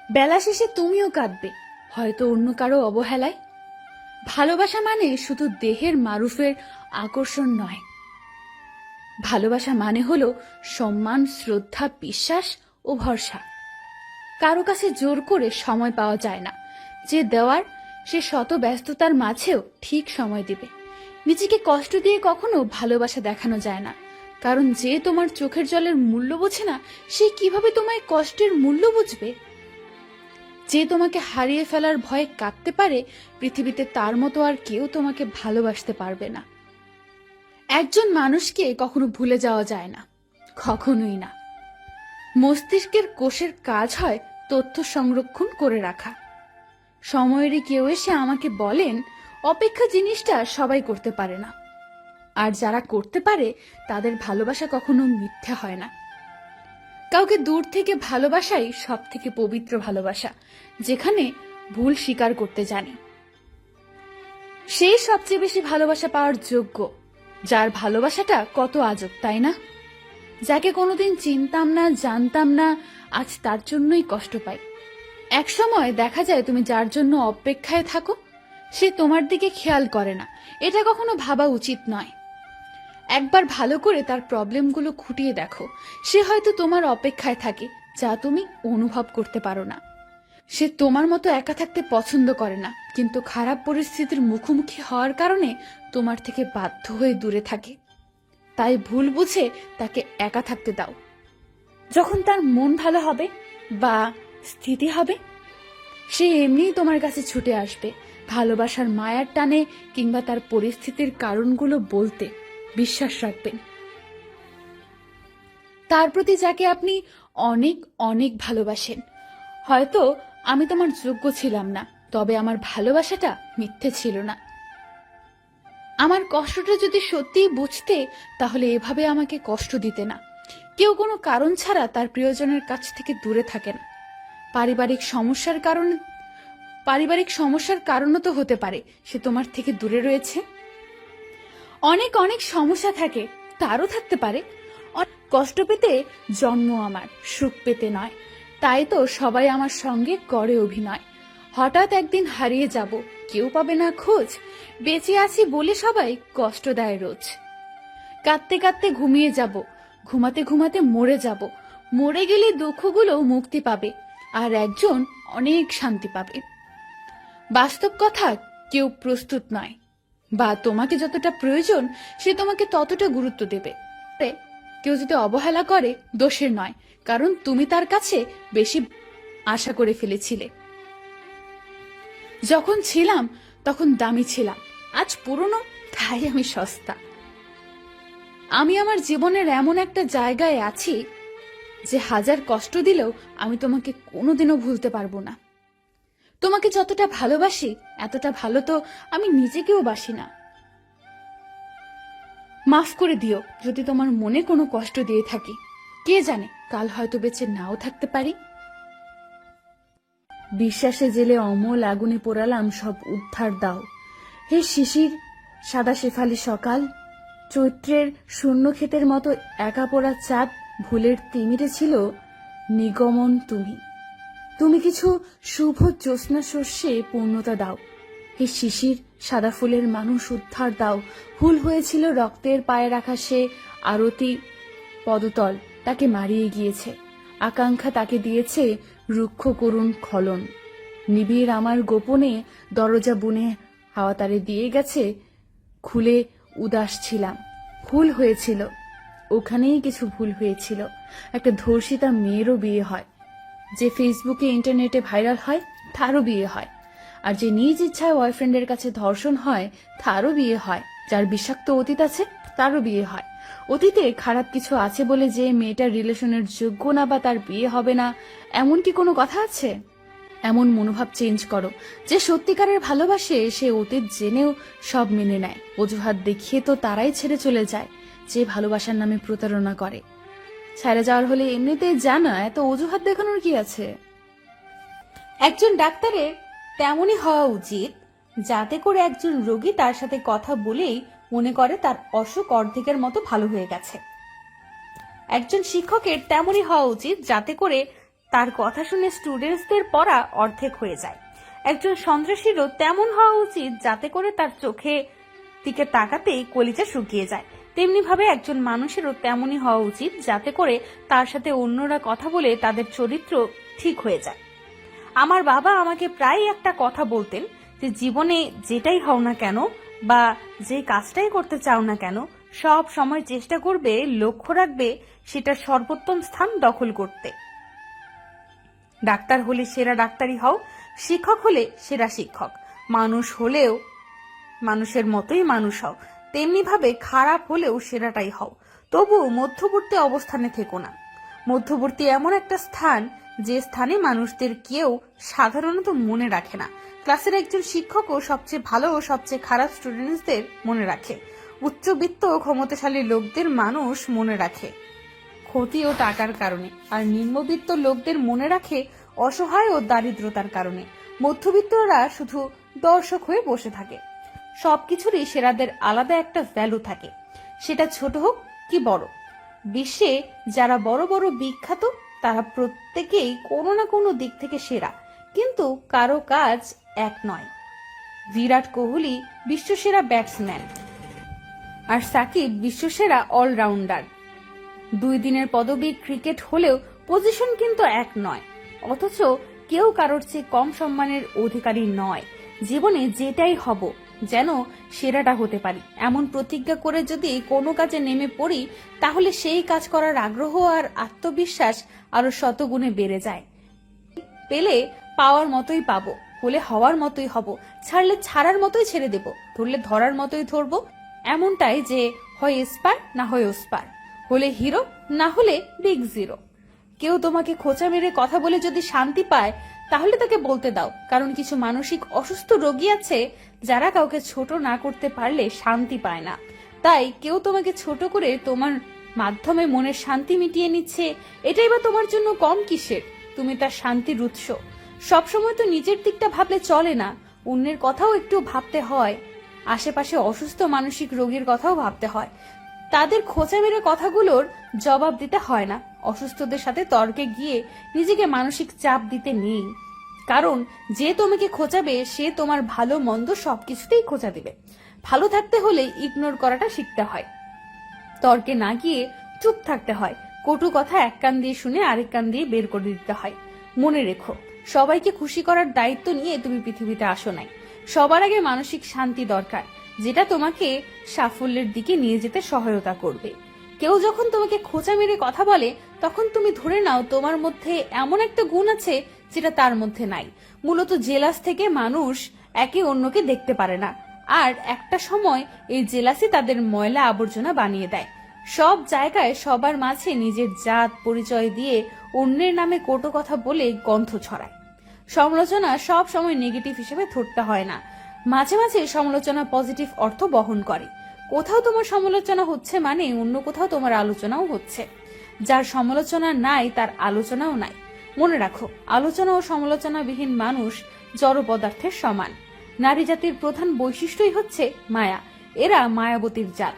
বেলা শেষে তুমিও কাঁদবে, হয়তো অন্য কারো অবহেলায়। ভালোবাসা মানে শুধু দেহের মারুফের আকর্ষণ নয়, ভালোবাসা মানে হলো সম্মান, শ্রদ্ধা, বিশ্বাস ও ভরসা। কারো কাছে জোর করে সময় পাওয়া যায় না, যে দেওয়ার সে শত ব্যস্ততার মাঝেও ঠিক সময় দিবে। নিজেকে কষ্ট দিয়ে কখনো ভালোবাসা দেখানো যায় না, কারণ যে তোমার চোখের জলের মূল্য বোঝে না, সে কিভাবে তোমায় কষ্টের মূল্য বুঝবে? যে তোমাকে হারিয়ে ফেলার ভয়ে কাঁদতে পারে, পৃথিবীতে তার মতো আর কেউ তোমাকে ভালোবাসতে পারবে না। একজন মানুষকে কখনো ভুলে যাওয়া যায় না, কখনোই না। মস্তিষ্কের কোষের কাজ হয় তথ্য সংরক্ষণ করে রাখা। সময়েরই কেউ এসে আমাকে বলেন, অপেক্ষা জিনিসটা সবাই করতে পারে না, আর যারা করতে পারে তাদের ভালোবাসা কখনো মিথ্যা হয় না। কাউকে দূর থেকে ভালোবাসাই সব থেকে পবিত্র ভালোবাসা, যেখানে ভুল স্বীকার করতে জানে। সেই সবচেয়ে বেশি ভালোবাসা পাওয়ার যোগ্য, যার ভালোবাসাটা কত আজব, তাই না? যাকে কোনোদিন চিনতাম না, জানতাম না, আজ তার জন্যই কষ্ট পাই। এক সময় দেখা যায় তুমি যার জন্য অপেক্ষায় থাকো, সে তোমার দিকে খেয়াল করে না। এটা কখনো ভাবা উচিত নয়। একবার ভালো করে তার প্রবলেমগুলো খুঁটিয়ে দেখো, সে হয়তো তোমার অপেক্ষায় থাকে, যা তুমি অনুভব করতে পারো না। সে তোমার মতো একা থাকতে পছন্দ করে না, কিন্তু খারাপ পরিস্থিতির মুখোমুখি হওয়ার কারণে তোমার থেকে বাধ্য হয়ে দূরে থাকে। তাই ভুল বুঝে তাকে একা থাকতে দাও। যখন তার মন ভালো হবে বা স্থিতি হবে, সে এমনিই তোমার কাছে ছুটে আসবে, ভালোবাসার মায়ার টানে কিংবা তার পরিস্থিতির কারণগুলো বলতে। বিশ্বাস রাখবেন। তার প্রতি যাকে আপনি অনেক অনেক ভালোবাসেন। হয়তো আমি তোমার যোগ্য ছিলাম না, তবে আমার ভালোবাসাটা মিথ্যে ছিল না। আমার কষ্টটা যদি সত্যিই বুঝতে, তাহলে এভাবে আমাকে কষ্ট দিতে না। কেউ কোনো কারণ ছাড়া তার প্রিয়জনের কাছ থেকে দূরে থাকে না। পারিবারিক সমস্যার কারণও তো হতে পারে সে তোমার থেকে দূরে রয়েছে। অনেক অনেক সমস্যা থাকে, তারও থাকতে পারে। কষ্ট পেতে জন্ম আমার, সুখ পেতে নয়। তাই তো সবাই আমার সঙ্গে করে অভিনয়। হঠাৎ একদিন হারিয়ে যাব, কেউ পাবে না খোঁজ। বেঁচে আছি বলে সবাই কষ্ট দেয় রোজ। কাঁদতে কাঁদতে ঘুমিয়ে যাব, ঘুমাতে ঘুমাতে মরে যাব। মরে গেলে দুঃখগুলো মুক্তি পাবে, আর একজন অনেক শান্তি পাবে। বাস্তব কথা, কেউ প্রস্তুত নয়, বা তোমাকে যতটা প্রয়োজন সে তোমাকে ততটা গুরুত্ব দেবে। কেউ যদি অবহেলা করে, দোষের নয়, কারণ তুমি তার কাছে বেশি আশা করে ফেলেছিলে। যখন ছিলাম তখন দামি ছিলাম, আজ পুরনো, তাই আমি সস্তা। আমি আমার জীবনের এমন একটা জায়গায় আছি যে হাজার কষ্ট দিলেও আমি তোমাকে কোনোদিনও ভুলতে পারবো না। তোমাকে যতটা ভালোবাসি, এতটা ভালো তো আমি নিজেকেও বাসি না। মাফ করে দিও যদি তোমার মনে কোনো কষ্ট দিয়ে থাকি। কে জানে, কাল হয়তো বেঁচে নাও থাকতে পারি। বিশ্বাসে জেলে অমল আগুনে পোড়ালাম সব উদ্ধার দাও। হে শিশির সাদা শেফালি সকাল, চৈত্রের শূন্য ক্ষেতের মতো একা পোড়া চাঁদ, ভুলের তিমিরে ছিল নিগমন তুমি। তুমি কিছু শুভ জ্যোৎস্না শস্যে পূর্ণতা দাও। হে শিশির সাদা ফুলের মানুষ উদ্ধার দাও। ভুল হয়েছিল রক্তের পায়ে রাখা সে আরতি পদতল, তাকে মারিয়ে গিয়েছে। আকাঙ্ক্ষা তাকে দিয়েছে রুক্ষ করুণ খলন। নিবিড় আমার গোপনে দরজা বুনে হাওয়া তারে দিয়ে গেছে, খুলে উদাস ছিলাম। ভুল হয়েছিল, ওখানেই কিছু ভুল হয়েছিল। একটা ধর্ষিতা মেয়েরও বিয়ে হয়, যে ফেসবুকে ইন্টারনেটে ভাইরাল হয় তারও বিয়ে হয়, আর যে নিজ ইচ্ছায় বয়ফ্রেন্ডের কাছে ধর্ষণ হয় তারও বিয়ে হয়। যার বিষাক্ত অতীত আছে তারও বিয়ে হয়। অতীতে খারাপ কিছু আছে বলে যে মেয়েটার রিলেশনের যোগ্য না বা তার বিয়ে হবে না, এমন কি কোনো কথা আছে? এমন মনোভাব চেঞ্জ করো। যে সত্যিকারের ভালোবাসে সে অতীত জেনেও সব মেনে নেয়। অজুহাত দেখিয়ে তো তারাই ছেড়ে চলে যায় যে ভালোবাসার নামে প্রতারণা করে। ছেড়ে যাওয়ার হলে এমনিতেই জানা, এত অজুহাত দেখানোর কি আছে? একজন ডাক্তারের তেমনই হওয়া উচিত যাতে করে একজন রোগী তার সাথে কথা বলেই মনে করে তার অসুখ অর্ধেকের মতো ভালো হয়ে গেছে। একজন শিক্ষকের তেমনই হওয়া উচিত যাতে করে তার কথা শুনে স্টুডেন্টসদের পড়া অর্ধেক হয়ে যায়। একজন সন্ত্রাসীরও তেমন হওয়া উচিত যাতে করে তার চোখে দিকে তাকাতেই কলিজা শুকিয়ে যায়। তেমনি ভাবে একজন মানুষেরও তেমনই হওয়া উচিত যাতে করে তার সাথে অন্যরা কথা বলে তাদের চরিত্র ঠিক হয়ে যায়। আমার বাবা আমাকে প্রায় একটা কথা বলতেন যে জীবনে যেটাই হও না কেন বা যে কাজটাই করতে চাও না কেন, সব সময় চেষ্টা করবে, লক্ষ্য রাখবে সেটার সর্বোত্তম স্থান দখল করতে। ডাক্তার হলে সেরা ডাক্তারই হও, শিক্ষক হলে সেরা শিক্ষক, মানুষ হলেও মানুষের মতোই মানুষ হও, তেমনি ভাবে খারাপ হলেও সেরাটাই হও। তবুও মধ্যবর্তী অবস্থানে থেকো না। মধ্যবর্তী এমন একটা স্থান যে স্থানে মানুষদের কেউ সাধারণত মনে রাখে না। ক্লাসের একজন শিক্ষকও সবচেয়ে ভালো ও সবচেয়ে খারাপ স্টুডেন্টসদের মনে রাখে। উচ্চবিত্ত ও ক্ষমতাশালী লোকদের মানুষ মনে রাখে ক্ষতি ও টাকার কারণে, আর নিম্নবিত্ত লোকদের মনে রাখে অসহায় ও দারিদ্রতার কারণে। মধ্যবিত্তরা শুধু দর্শক হয়ে বসে থাকে। সবকিছুরই সেরাদের আলাদা একটা ভ্যালু থাকে, সেটা ছোট হোক কি বড়। বিশ্বে যারা বড় বড় বিখ্যাত তারা প্রত্যেকেই কোনো না কোনো দিক থেকে সেরা, কিন্তু কারো কাজ এক নয়। বিরাট কোহলি বিশ্বসেরা ব্যাটসম্যান আর সাকিব বিশ্বসেরা অলরাউন্ডার। 2 দিনের পদবী ক্রিকেট হলেও পজিশন কিন্তু এক নয়। অথচ কেউ কারোর চেয়ে কম সম্মানের অধিকারী নয়। জীবনে যেটাই হব যেন সেরাটা হতে পারি এমন প্রতিজ্ঞা করে যদি কোনো কাজে নেমে পড়ি, তাহলে সেই কাজ করার আগ্রহ আর আত্মবিশ্বাস আরো শতগুণে বেড়ে যায়। পেলে পাওয়ার মতোই পাবো, হলে হওয়ার মতোই হব, ছাড়লে ছাড়ার মতোই ছেড়ে দেব, ধরলে ধরার মতোই ধরবো। এমনটাই যে হয় এসপার না হয় ওসপার, হলে হিরো না হলে বিগ জিরো। কেউ তোমাকে খোঁচা মেরে কথা বলে যদি শান্তি পায় তাহলে তাকে বলতে দাও, কারণ কিছু মানসিক অসুস্থ রোগী আছে যারা কাউকে ছোট না করতে পারলে শান্তি পায় না। তাই কেউ তোমাকে ছোট করে তোমার মাধ্যমে মনের শান্তি মিটিয়ে নিচ্ছে, এটাই বা তোমার জন্য কম কিসের? তুমি তার শান্তির উৎস। সবসময় তো নিজের দিকটা ভাবলে চলে না, অন্যের কথাও একটু ভাবতে হয়। আশেপাশে অসুস্থ মানসিক রোগীর কথাও ভাবতে হয়। তাদের খোঁচা মেরে কথাগুলোর জবাব দিতে হয় না। অসুস্থদের সাথে তর্কে গিয়ে নিজেকে মানসিক চাপ দিতে নেই, কারণ যে তোমাকে খোঁচাবে সে তোমার ভালো মন্দ সবকিছুতেই খোঁচা দিবে। ভালো থাকতে হলে ইগনোর করাটা শিখতে হয়, তর্কে না গিয়ে চুপ থাকতে হয়। কটু কথা এক কান দিয়ে শুনে আরেক কান দিয়ে বের করে দিতে হয়। মনে রেখো, সবাইকে খুশি করার দায়িত্ব নিয়ে তুমি পৃথিবীতে আসো নাই। সবার আগে মানসিক শান্তি দরকার, যেটা তোমাকে সাফল্যের দিকে নিয়ে যেতে সহায়তা করবে। কেউ যখন তোমাকে খোঁচা মেরে কথা বলে তখন তুমি ধরে নাও তোমার মধ্যে এমন একটা গুণ আছে যেটা তার মধ্যে নাই। মূলত জেলাস থেকে মানুষ একে অন্যকে দেখতে পারে না, আর একটা সময় এই জেলাসই তাদের ময়লা আবর্জনা বানিয়ে দেয়। সব জায়গায় সবার মাঝে নিজের জাত পরিচয় দিয়ে অন্যের নামে কটু কথা বলে গন্ধ ছড়ায়। সমালোচনা সব সময় নেগেটিভ হিসেবে ধরতে হয় না, মাঝে মাঝে সমালোচনা পজিটিভ অর্থ বহন করে। কোথাও তোমার সমালোচনা হচ্ছে মানে অন্য কোথাও তোমার আলোচনাও হচ্ছে। যার সমালোচনা নাই তার আলোচনাও নাই। মনে রাখো, আলোচনা ও সমালোচনাবিহীন মানুষ জড় পদার্থের সমান। নারী জাতির প্রধান বৈশিষ্ট্যই হচ্ছে মায়া। এরা মায়াবতীর জাত।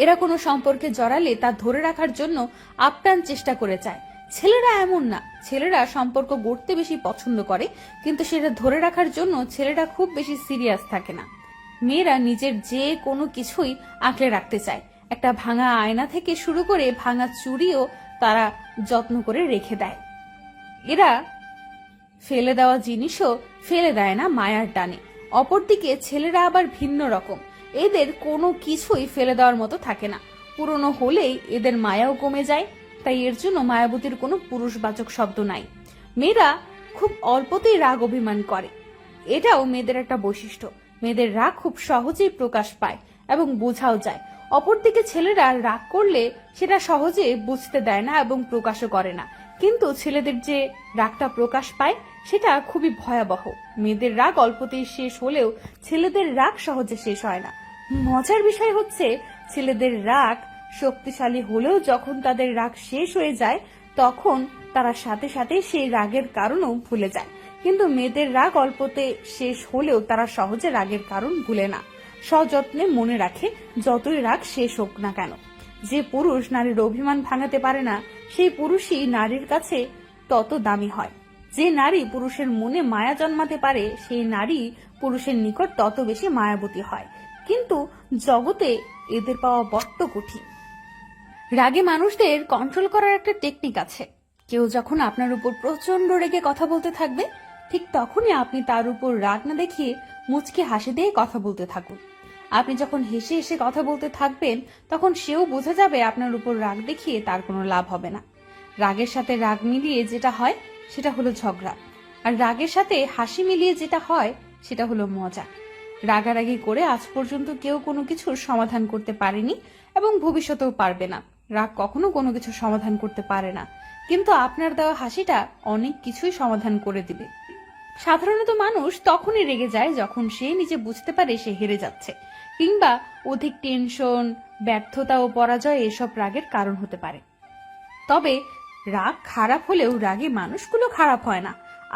এরা কোনো সম্পর্কে জড়ালে তা ধরে রাখার জন্য আপ্রাণ চেষ্টা করে যায়। ছেলেরা এমন না, ছেলেরা সম্পর্ক গড়তে বেশি পছন্দ করে, কিন্তু সেটা ধরে রাখার জন্য ছেলেরা খুব বেশি সিরিয়াস থাকে না। মেয়েরা নিজের যে কোনো কিছুই আঁকড়ে রাখতে চায়। একটা ভাঙা আয়না থেকে শুরু করে ভাঙা চুড়িও তারা যত্ন করে রেখে দেয়। এরা ফেলে দেওয়া জিনিসও ফেলে দেয় না মায়ার টানে। অপরদিকে ছেলেরা আবার ভিন্ন রকম। এদের কোনো কিছুই ফেলে দেওয়ার মতো থাকে না। পুরনো হলেই এদের মায়াও কমে যায়, তাই এর জন্য মায়াবতীর কোনো পুরুষবাচক শব্দ নাই। মেয়েরা খুব অল্পতেই রাগ অভিমান করে, এটাও মেয়েদের একটা বৈশিষ্ট্য। মেয়েদের রাগ খুব সহজেই প্রকাশ পায় এবং বোঝাও যায়। অপরদিকে ছেলেরা রাগ করলে সেটা সহজে বুঝতে দেয় না এবং প্রকাশও করে না, কিন্তু ছেলেদের যে রাগটা প্রকাশ পায় সেটা খুবই ভয়াবহ। মেয়েদের রাগ অল্পতেই শেষ হলেও ছেলেদের রাগ সহজে শেষ হয় না। মজার বিষয় হচ্ছে, ছেলেদের রাগ শক্তিশালী হলেও যখন তাদের রাগ শেষ হয়ে যায় তখন তারা সাথে সাথে সেই রাগের কারণও ভুলে যায়। কিন্তু মেয়েদের রাগ অল্পতে শেষ হলেও তারা সহজে রাগের কারণ ভুলে না, সযত্নে মনে রাখে যতই রাগ শেষ হোক না কেন। যে পুরুষ নারীর অভিমান ভাঙাতে পারে না সেই পুরুষই নারীর কাছে তত দামি হয়। যে নারী পুরুষের মনে মায়া জন্মাতে পারে সেই নারী পুরুষের নিকট তত বেশি মায়াবতী হয়, কিন্তু জগতে এদের পাওয়া বড্ড কঠিন। রাগে মানুষদের কন্ট্রোল করার একটা টেকনিক আছে। কেউ যখন আপনার উপর প্রচন্ড রেগে কথা বলতে থাকবে, ঠিক তখনই আপনি তার উপর রাগ না দেখিয়ে মুচকি হাসি দিয়ে কথা বলতে থাকুন। আপনি যখন হেসে হেসে কথা বলতে থাকবেন, তখন সেও বুঝে যাবে আপনার উপর রাগ দেখিয়ে তার কোনো লাভ হবে না। রাগের সাথে রাগ মিলিয়ে যেটা হয় সেটা হলো ঝগড়া, আর রাগের সাথে হাসি মিলিয়ে যেটা হয় সেটা হলো মজা। রাগারাগি করে আজ পর্যন্ত কেউ কোনো কিছুর সমাধান করতে পারেনি এবং ভবিষ্যতেও পারবে না। রাগ কখনো কোনো কিছু সমাধান করতে পারে না, কিন্তু আপনার দেওয়া হাসিটা অনেক কিছুই সমাধান করে দিবে। সাধারণত মানুষ তখনই রেগে যায় যখন সে নিজে বুঝতে পারে সে হেরে যাচ্ছে, কিংবা অধিক টেনশন, ব্যর্থতা ও পরাজয় এসব রাগের কারণ হতে পারে। তবে রাগ খারাপ হলেও রাগে মানুষগুলো খারাপ হয় না।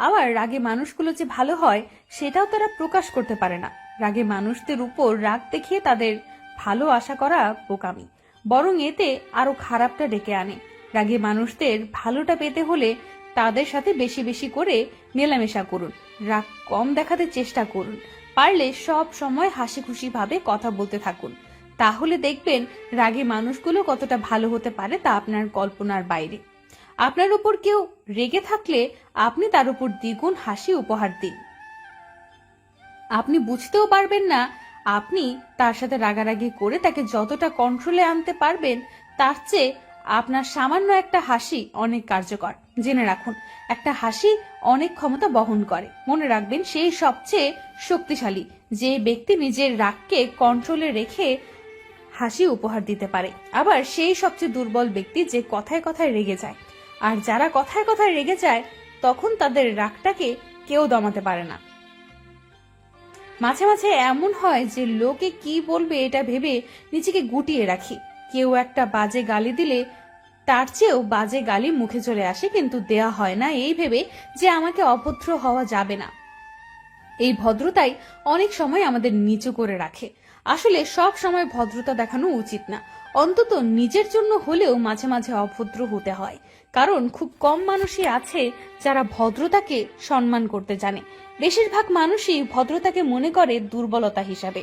আবার রাগে মানুষগুলো যে ভালো হয় সেটাও তারা প্রকাশ করতে পারে না। রাগে মানুষদের উপর রাগ দেখিয়ে তাদের ভালো আশা করা বোকামি, বরং এতে আরো খারাপটা ডেকে আনে। রাগে মানুষদের ভালোটা পেতে হলে তাদের সাথে বেশি বেশি করে মেলামেশা করুন, রাগ কম দেখাতে চেষ্টা করুন, পারলে সব সময় হাসি খুশি ভাবে কথা বলতে থাকুন। তাহলে দেখবেন রাগে মানুষগুলো কতটা ভালো হতে পারে তা আপনার কল্পনার বাইরে। আপনার উপর কেউ রেগে থাকলে আপনি তার উপর দ্বিগুণ হাসি উপহার দিন। আপনি বুঝতেও পারবেন না আপনি তার সাথে রাগারাগি করে তাকে যতটা কন্ট্রোলে আনতে পারবেন, তার চেয়ে আপনার সামান্য একটা হাসি অনেক কার্যকর। জেনে রাখুন, একটা হাসি অনেক ক্ষমতা বহন করে। মনে রাখবেন, সেই সবচেয়ে শক্তিশালী যে ব্যক্তি নিজের রাগকে কন্ট্রোলে রেখে হাসি উপহার দিতে পারে। আবার সেই সবচেয়ে দুর্বল ব্যক্তি যে কথায় কথায় রেগে যায়। আর যারা কথায় কথায় রেগে যায় তখন তাদের রাগটাকে কেউ দমাতে পারে না। মাঝে মাঝে এমন হয় যে লোকে কি বলবে এটা ভেবে নিজেকে গুটিয়ে রাখি। কেউ একটা বাজে গালি দিলে তার চেয়েও বাজে গালি মুখে চলে আসে, কিন্তু দেয়া হয় না এই ভেবে যে আমাকে অভদ্র হওয়া যাবে না। এই ভদ্রতাই অনেক সময় আমাদের নিচু করে রাখে। আসলে সব সময় ভদ্রতা দেখানো উচিত না, অন্তত নিজের জন্য হলেও মাঝে মাঝে অভদ্র হতে হয়। কারণ খুব কম মানুষই আছে যারা ভদ্রতাকে সম্মান করতে জানে। বেশিরভাগ মানুষই ভদ্রতাকে মনে করে দুর্বলতা হিসাবে।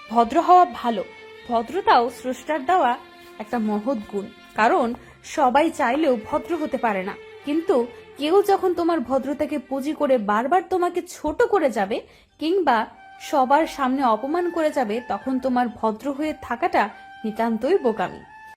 ভদ্র হওয়া ভালো, ভদ্রতাও স্রষ্টার দেওয়া একটা মহৎ গুণ। কারণ সবাই চাইলেও ভদ্র হতে পারে না, কিন্তু কেউ যখন তোমার ভদ্রতাকে পুঁজি করে বারবার তোমাকে ছোট করে যাবে কিংবা সবার সামনে অপমান করে যাবে, তখন তোমার ভদ্র হয়ে থাকাটা নিতান্তই বোকামি।